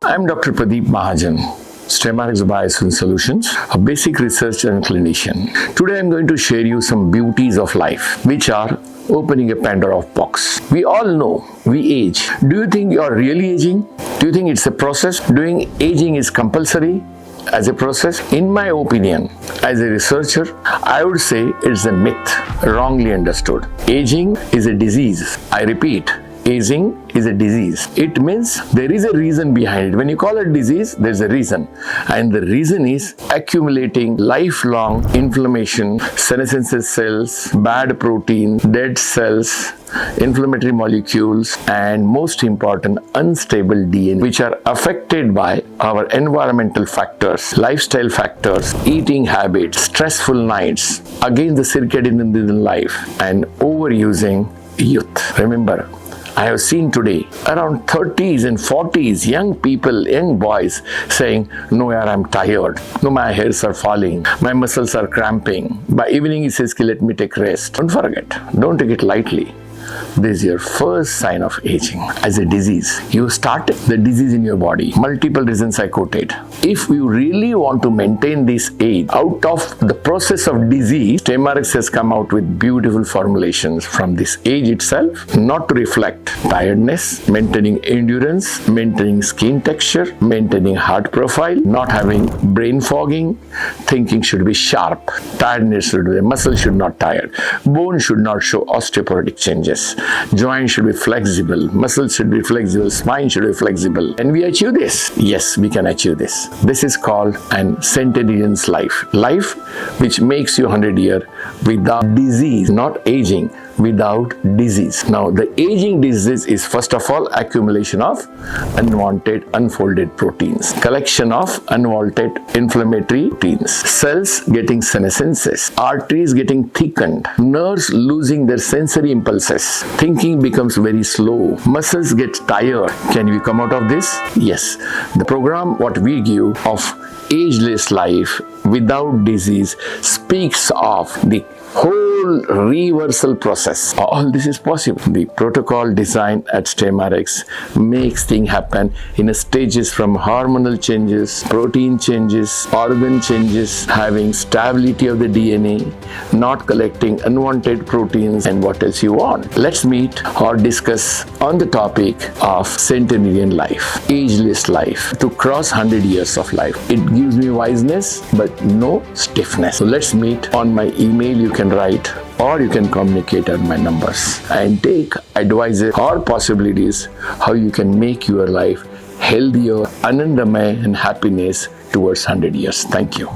I'm Dr. Pradeep Mahajan, StemRx Bioscience Solutions, a basic researcher and clinician. Today I'm going to share you some beauties of life, which are opening a Pandora's box. We all know we age. Do you think you're really aging? Do you think it's a process? Doing aging is compulsory as a process? In my opinion, as a researcher, I would say it's a myth, wrongly understood. Aging is a disease. I repeat, aging is a disease. It means there is a reason behind it. When you call it disease, there's a reason. And the reason is accumulating lifelong inflammation, senescent cells, bad protein, dead cells, inflammatory molecules, and most important, unstable DNA, which are affected by our environmental factors, lifestyle factors, eating habits, stressful nights, again the circadian rhythm life, and overusing youth. Remember, I have seen today around 30s and 40s young people, young boys saying, no, yaar, I'm tired. No, my hairs are falling. My muscles are cramping. By evening, he says, let me take rest. Don't forget. Don't take it lightly. This is your first sign of aging as a disease. You started the disease in your body. Multiple reasons I quoted. If you really want to maintain this age out of the process of disease, StemRx has come out with beautiful formulations from this age itself, not to reflect tiredness, maintaining endurance, maintaining skin texture, maintaining heart profile, not having brain fogging, thinking should be sharp, tiredness should be, muscle should not tire, bone should not show osteoporotic changes. Joints should be flexible, muscles should be flexible, spine should be flexible. And we achieve this. Yes, we can achieve this. This is called an Centenarian's life. Life which makes you 100 years without disease, not aging, without disease. Now, the aging disease is first of all accumulation of unwanted, unfolded proteins, collection of unwanted inflammatory proteins, cells getting senescences, arteries getting thickened, nerves losing their sensory impulses, thinking becomes very slow, muscles get tired. Can we come out of this? Yes. The program what we give of ageless life without disease speaks of the whole reversal process. All this is possible. The protocol designed at StemRx makes things happen in stages from hormonal changes, protein changes, organ changes, having stability of the DNA, not collecting unwanted proteins, and what else you want. Let's meet or discuss on the topic of centenarian life, ageless life, to cross 100 years of life. It gives me wiseness, but no stiffness. So let's meet on my email. You can write or you can communicate at my numbers and take advices or possibilities how you can make your life healthier, anandamay, and happiness towards 100 years. Thank you.